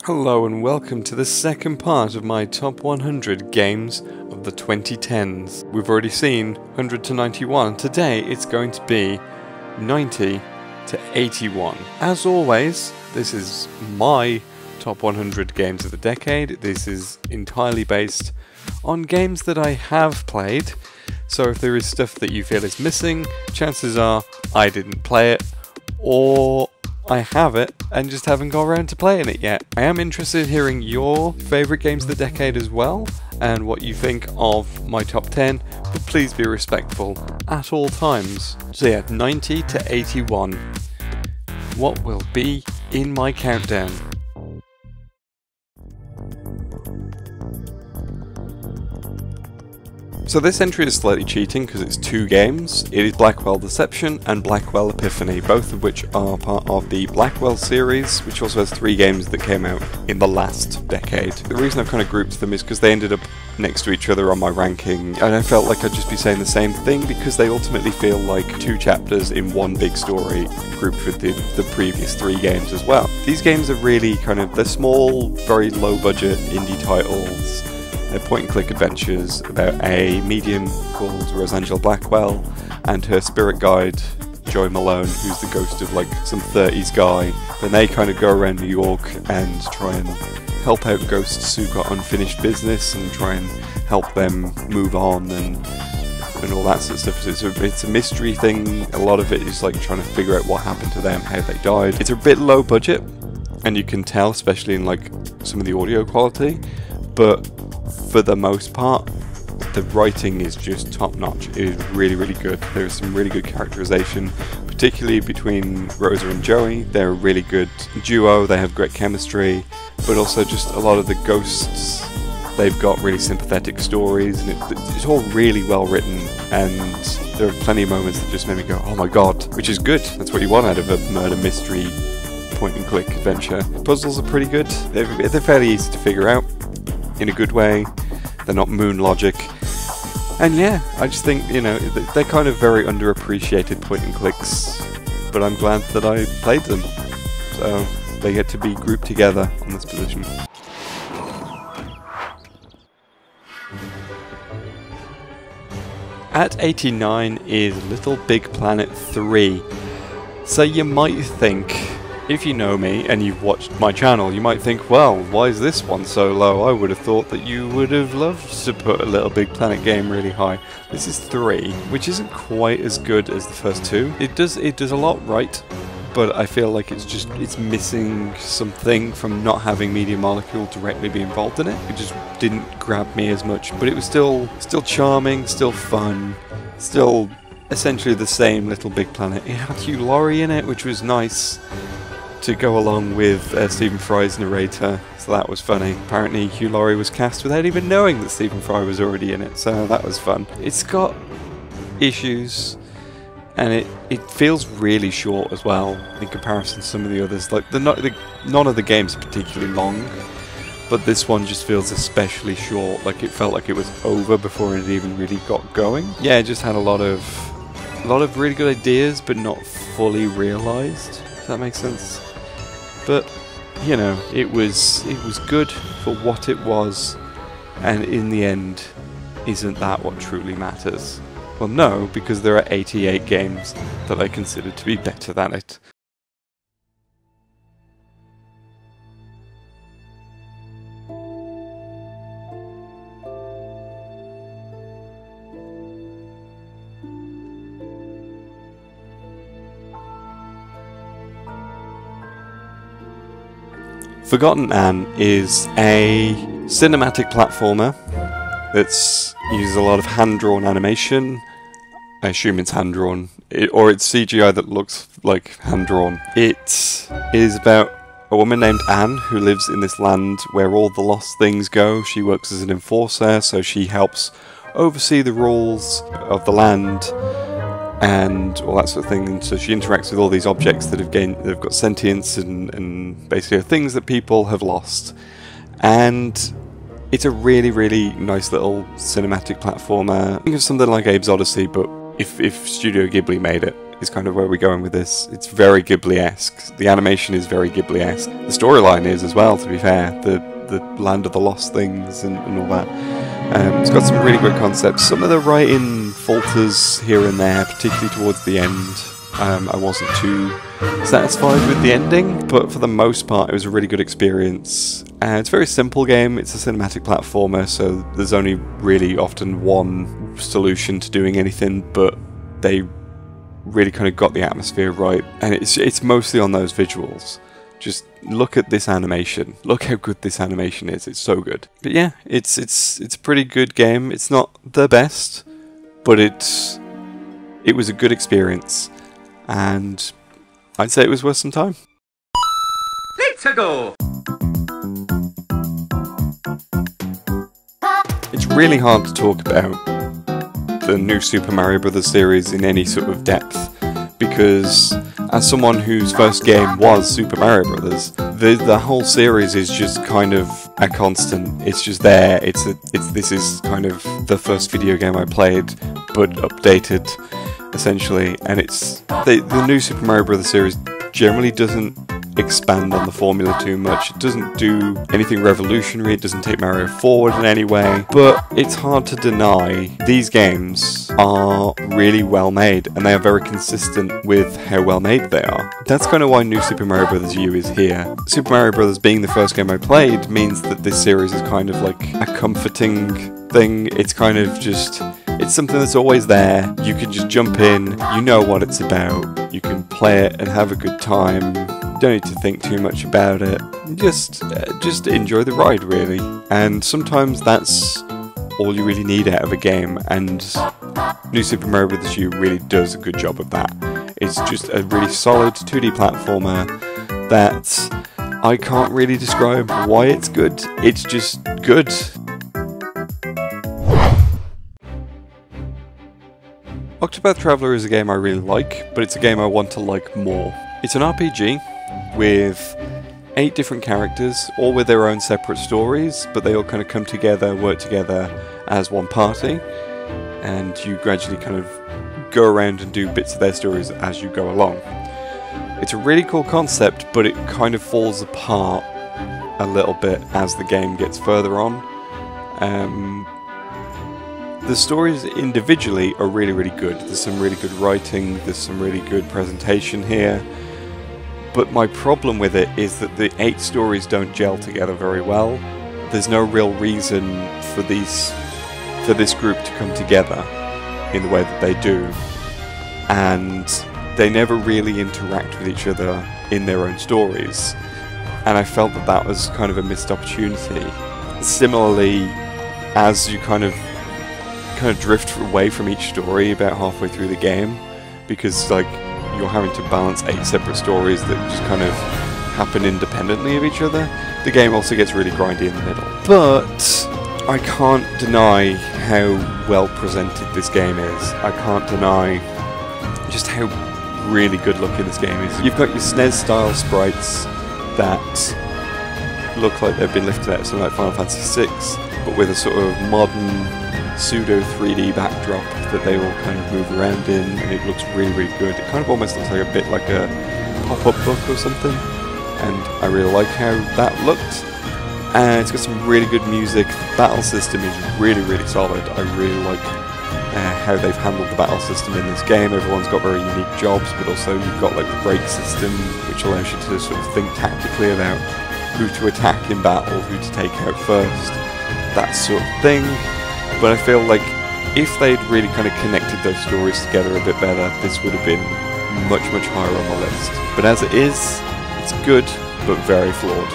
Hello and welcome to the second part of my top 100 games of the 2010s. We've already seen 100 to 91. Today it's going to be 90 to 81. As always, this is my top 100 games of the decade. This is entirely based on games that I have played. So if there is stuff that you feel is missing, chances are I didn't play it, or I have it and just haven't got around to playing it yet. I am interested in hearing your favourite games of the decade as well, and what you think of my top 10, but please be respectful at all times. So yeah, 90 to 81. What will be in my countdown? So this entry is slightly cheating because it's two games. It is Blackwell Deception and Blackwell Epiphany, both of which are part of the Blackwell series, which also has three games that came out in the last decade. The reason I've kind of grouped them is because they ended up next to each other on my ranking, and I felt like I'd just be saying the same thing because they ultimately feel like two chapters in one big story grouped with the previous three games as well. These games are really they're small, very low budget indie titles. They're point-and-click adventures about a medium called Rosangela Blackwell and her spirit guide, Joy Malone, who's the ghost of some 30s guy. Then they kind of go around New York and try and help out ghosts who've got unfinished business and try and help them move on and all that sort of stuff. It's a mystery thing. A lot of it is trying to figure out what happened to them, how they died. It's a bit low budget, and you can tell, especially in some of the audio quality, but for the most part, the writing is just top notch. It is really, really good. There is some really good characterization, particularly between Rosa and Joey. They're a really good duo, they have great chemistry, but also just a lot of the ghosts, they've got really sympathetic stories, and it's all really well written, and there are plenty of moments that just made me go, oh my god, which is good. That's what you want out of a murder mystery point-and-click adventure. Puzzles are pretty good. They're fairly easy to figure out in a good way. They're not moon logic, and yeah, I just think, they're kind of very underappreciated point and clicks, but I'm glad that I played them, so they get to be grouped together on this position. At 89 is Little Big Planet 3. So you might think, if you know me and you've watched my channel, you might think, well, why is this one so low? I would have thought that you would have loved to put a Little Big Planet game really high. This is 3, which isn't quite as good as the first two. It does a lot right, but I feel like it's missing something from not having Media Molecule directly be involved in it. It just didn't grab me as much, but it was still charming, still fun, still essentially the same Little Big Planet. It had Hugh Laurie in it, which was nice to go along with Stephen Fry's narrator, so that was funny. Apparently Hugh Laurie was cast without even knowing that Stephen Fry was already in it, so that was fun. It's got issues, and it feels really short as well in comparison to some of the others. None of the games are particularly long, but this one just feels especially short. It felt like it was over before it even really got going. Yeah, it just had a lot of really good ideas, but not fully realised. If that makes sense. But, it was good for what it was, and in the end, isn't that what truly matters? Well, no, because there are 88 games that I consider to be better than it. Forgotten Anne is a cinematic platformer that uses a lot of hand-drawn animation. I assume it's hand-drawn, or it's CGI that looks like hand-drawn. It is about a woman named Anne who lives in this land where all the lost things go. She works as an enforcer, so she helps oversee the rules of the land and all that sort of thing, and so she interacts with all these objects that have got sentience and basically are things that people have lost. And it's a really, really nice little cinematic platformer. Think of something like Abe's Odyssey, but if Studio Ghibli made it, is kind of where we're going with this. It's very Ghibli-esque. The animation is very Ghibli-esque. The storyline is as well, to be fair. The Land of the Lost Things and all that. It's got some really great concepts. Some of the writing falters here and there, particularly towards the end. I wasn't too satisfied with the ending, but for the most part it was a really good experience. It's a very simple game. It's a cinematic platformer, so there's only really often one solution to doing anything, but they really kind of got the atmosphere right, and it's mostly on those visuals. Just look at this animation. Look how good this animation is. It's so good. But yeah, it's a pretty good game. It's not the best, but it was a good experience, and I'd say it was worth some time. Let's go. It's really hard to talk about the new Super Mario Bros. Series in any sort of depth, because as someone whose first game was Super Mario Bros., the whole series is just kind of a constant. It's just there. This is kind of the first video game I played, but updated, essentially. And it's the new Super Mario Bros. Series generally doesn't expand on the formula too much. It doesn't do anything revolutionary, it doesn't take Mario forward in any way, but it's hard to deny these games are really well made, and they are very consistent with how well made they are. That's kind of why New Super Mario Bros. U is here. Super Mario Bros. Being the first game I played means that this series is kind of like a comforting thing. It's kind of just, it's something that's always there. You can just jump in, you know what it's about, you can play it and have a good time. You don't need to think too much about it. Just enjoy the ride, really. And sometimes that's all you really need out of a game, and New Super Mario Bros. U really does a good job of that. It's just a really solid 2D platformer that I can't really describe why it's good. It's just good. Octopath Traveler is a game I really like, but it's a game I want to like more. It's an RPG with 8 different characters, all with their own separate stories, but they all kind of come together, work together as one party, and you gradually kind of go around and do bits of their stories as you go along. It's a really cool concept, but it kind of falls apart a little bit as the game gets further on. The stories individually are really, really good. There's some really good writing, there's some really good presentation here. But my problem with it is that the 8 stories don't gel together very well. There's no real reason for this group to come together in the way that they do. And they never really interact with each other in their own stories. And I felt that that was kind of a missed opportunity. Similarly, as you kind of drift away from each story about halfway through the game, because like you're having to balance 8 separate stories that just kind of happen independently of each other, the game also gets really grindy in the middle. But I can't deny how well presented this game is. I can't deny just how really good looking this game is. You've got your SNES style sprites that look like they've been lifted out of something like Final Fantasy VI, but with a sort of modern pseudo 3D backdrop that they all kind of move around in, and it looks really, really good. It kind of almost looks like a bit like a pop-up book or something, and I really like how that looked. And it's got some really good music. The battle system is really, really solid. I really like how they've handled the battle system in this game. Everyone's got very unique jobs, but also you've got like the break system, which allows you to sort of think tactically about who to attack in battle, who to take out first, that sort of thing. But I feel like if they'd really kind of connected those stories together a bit better, this would have been much, much higher on the list. But as it is, it's good, but very flawed.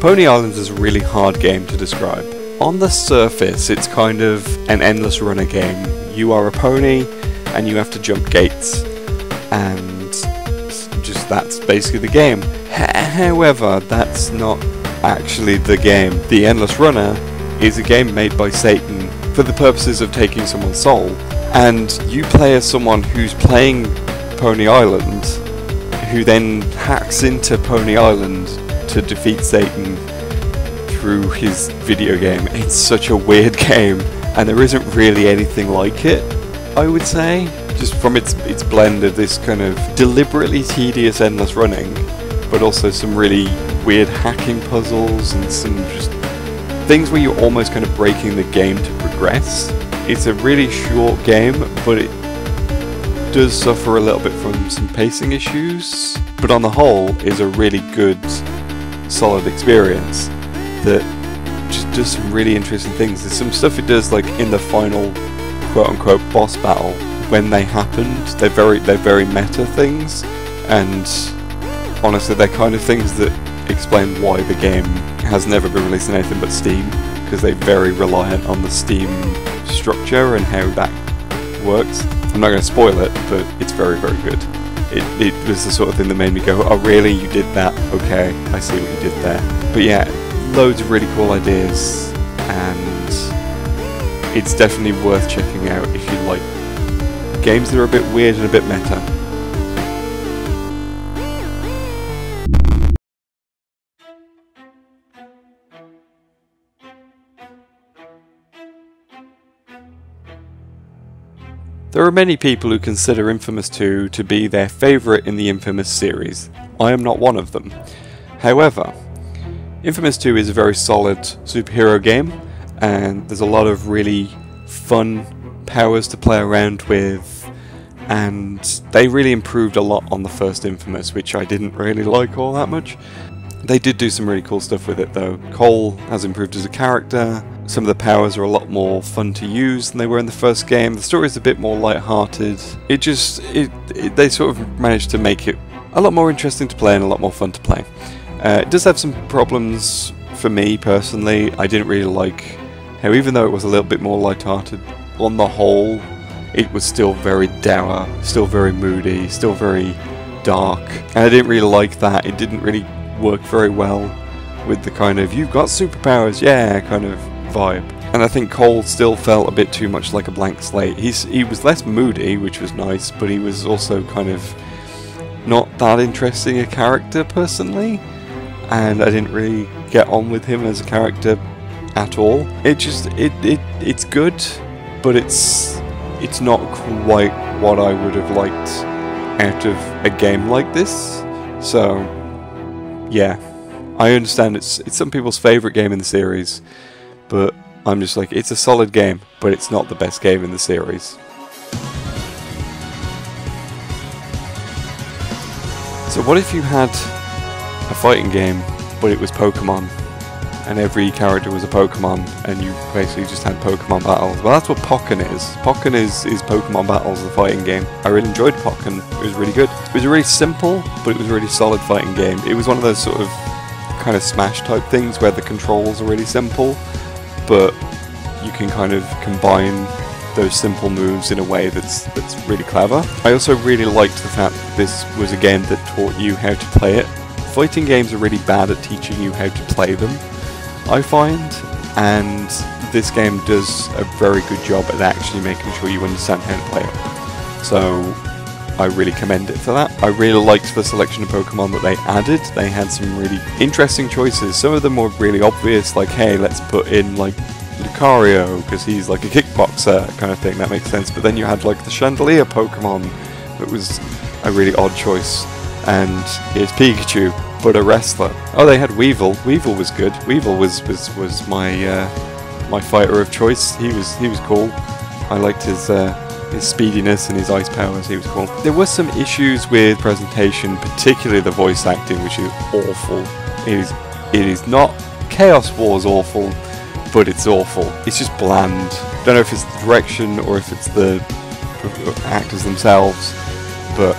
Pony Island is a really hard game to describe. On the surface, it's kind of an endless runner game. You are a pony, and you have to jump gates, and just that's basically the game. However, that's not actually the game. The Endless Runner is a game made by Satan for the purposes of taking someone's soul, and you play as someone who's playing Pony Island, who then hacks into Pony Island to defeat Satan through his video game. It's such a weird game, and there isn't really anything like it, I would say, just from its blend of this kind of deliberately tedious endless running, but also some really weird hacking puzzles and some just things where you're almost kind of breaking the game to progress. It's a really short game, but it does suffer a little bit from some pacing issues, but on the whole is a really good, solid experience that just does some really interesting things. There's some stuff it does, like in the final quote-unquote boss battle, when they happened, they're very meta things, and honestly they're kind of things that explain why the game has never been released in anything but Steam, because they're very reliant on the Steam structure and how that works. I'm not going to spoil it, but it's very good. It was the sort of thing that made me go, oh really, you did that? Okay, I see what you did there. But yeah, loads of really cool ideas, and it's definitely worth checking out if you like games that are a bit weird and a bit meta. There are many people who consider Infamous 2 to be their favourite in the Infamous series. I am not one of them. However, Infamous 2 is a very solid superhero game, and there's a lot of really fun powers to play around with, and they really improved a lot on the first Infamous, which I didn't really like all that much. They did do some really cool stuff with it though. Cole has improved as a character, some of the powers are a lot more fun to use than they were in the first game, the story is a bit more light-hearted. They sort of managed to make it a lot more interesting to play and a lot more fun to play. It does have some problems for me personally. I didn't really like how, even though it was a little bit more light-hearted, on the whole it was still very dour, still very moody, still very dark, and I didn't really like that. It didn't really work very well with the kind of you've got superpowers, yeah, kind of vibe. And I think Cole still felt a bit too much like a blank slate. He was less moody, which was nice, but he was also kind of not that interesting a character personally, and I didn't really get on with him as a character at all. It's good, but it's not quite what I would have liked out of a game like this. So yeah, I understand it's some people's favourite game in the series, but I'm just like, it's a solid game, but it's not the best game in the series. So what if you had a fighting game, but it was Pokemon, and every character was a Pokemon, and you basically just had Pokemon battles? Well, that's what Pokken is. Pokken is Pokemon battles, the fighting game. I really enjoyed Pokken. It was really good. It was a really simple, but it was a really solid fighting game. It was one of those sort of kind of Smash type things where the controls are really simple, but you can kind of combine those simple moves in a way that's really clever. I also really liked the fact that this was a game that taught you how to play it. Fighting games are really bad at teaching you how to play them, I find, and this game does a very good job at actually making sure you understand how to play it. So I really commend it for that. I really liked the selection of Pokemon that they added. They had some really interesting choices. Some of them were really obvious, like, hey, let's put in like Lucario because he's like a kickboxer kind of thing. That makes sense. But then you had like the Chandelier Pokemon. It was a really odd choice. And here's Pikachu, but a wrestler. Oh, they had Weevil. Weevil was good. Weevil was my fighter of choice. He was cool. I liked his speediness and his ice powers. He was cool. There were some issues with presentation, particularly the voice acting, which is awful. It is not Chaos War's awful, but it's awful. It's just bland. Don't know if it's the direction or if it's the actors themselves, but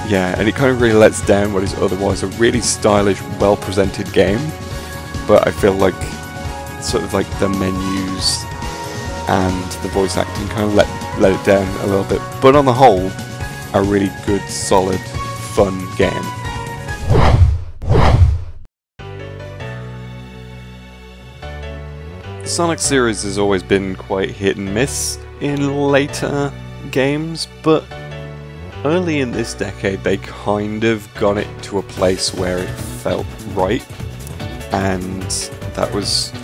yeah, and it kind of really lets down what is otherwise a really stylish, well-presented game. But I feel like sort of like the menus and the voice acting kind of let it down a little bit. But on the whole, a really good, solid, fun game. The Sonic series has always been quite hit and miss in later games, but early in this decade they kind of got it to a place where it felt right, and that was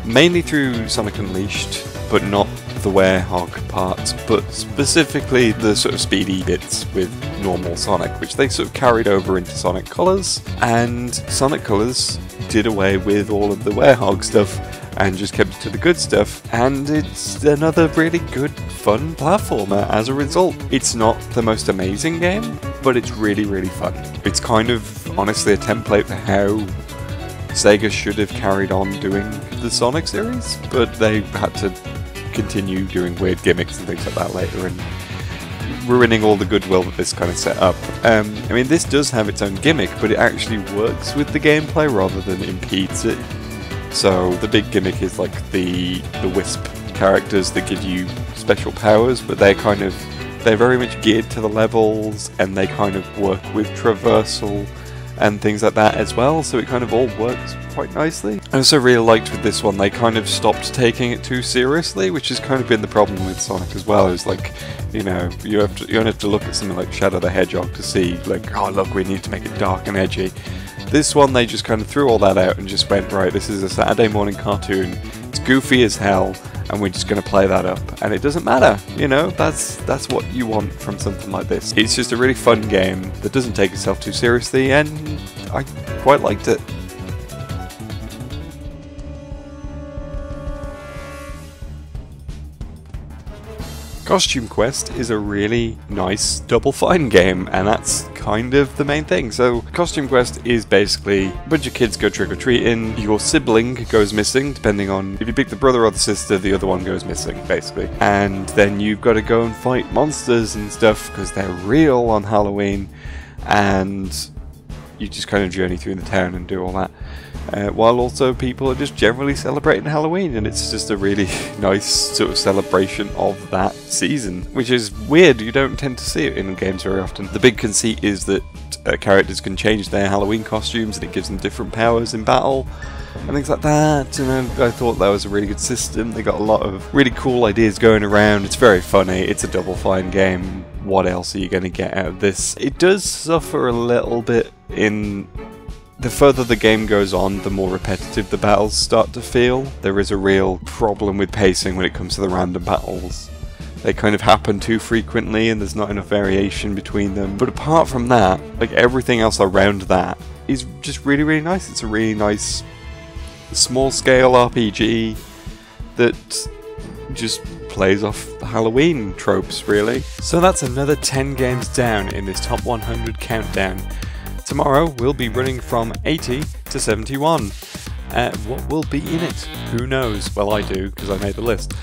mainly through Sonic Unleashed, but not the Werehog parts, but specifically the sort of speedy bits with normal Sonic, which they sort of carried over into Sonic Colors, and Sonic Colors did away with all of the Werehog stuff and just kept it to the good stuff, and it's another really good, fun platformer as a result. It's not the most amazing game, but it's really, really fun. It's kind of, honestly, a template for how Sega should have carried on doing the Sonic series, but they had to continue doing weird gimmicks and things like that later, and ruining all the goodwill that this kind of set up. I mean, this does have its own gimmick, but it actually works with the gameplay rather than impedes it. So the big gimmick is like the Wisp characters that give you special powers, but they're very much geared to the levels, and they kind of work with traversal and things like that as well, so it kind of all works quite nicely. I also really liked with this one, they kind of stopped taking it too seriously, which has kind of been the problem with Sonic as well, is like, you know, you don't have to look at something like Shadow the Hedgehog to see, like, oh look, we need to make it dark and edgy. This one, they just kind of threw all that out and just went, right, this is a Saturday morning cartoon, it's goofy as hell, and we're just going to play that up. And it doesn't matter, you know, that's what you want from something like this. It's just a really fun game that doesn't take itself too seriously, and I quite liked it. Costume Quest is a really nice Double Fine game, and that's kind of the main thing. So Costume Quest is basically a bunch of kids go trick-or-treating, your sibling goes missing, depending on if you pick the brother or the sister, the other one goes missing, basically. And then you've got to go and fight monsters and stuff, because they're real on Halloween, and you just kind of journey through the town and do all that. While also people are just generally celebrating Halloween, and it's just a really nice sort of celebration of that season, which is weird. You don't tend to see it in games very often. The big conceit is that characters can change their Halloween costumes, and it gives them different powers in battle and things like that, and I thought that was a really good system. They got a lot of really cool ideas going around. It's very funny. It's a Double Fine game. What else are you going to get out of this? It does suffer a little bit in the further the game goes on, the more repetitive the battles start to feel. There is a real problem with pacing when it comes to the random battles. They kind of happen too frequently, and there's not enough variation between them. But apart from that, like, everything else around that is just really, really nice. It's a really nice small-scale RPG that just plays off the Halloween tropes, really. So that's another 10 games down in this top 100 countdown. Tomorrow we'll be running from 80 to 71. What will be in it? Who knows? Well, I do, because I made the list.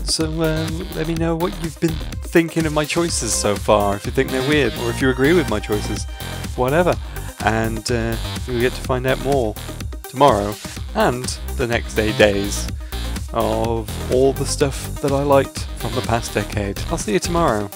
So let me know what you've been thinking of my choices so far, if you think they're weird, or if you agree with my choices, whatever. And we'll get to find out more tomorrow, and the next 8 days, of all the stuff that I liked from the past decade. I'll see you tomorrow.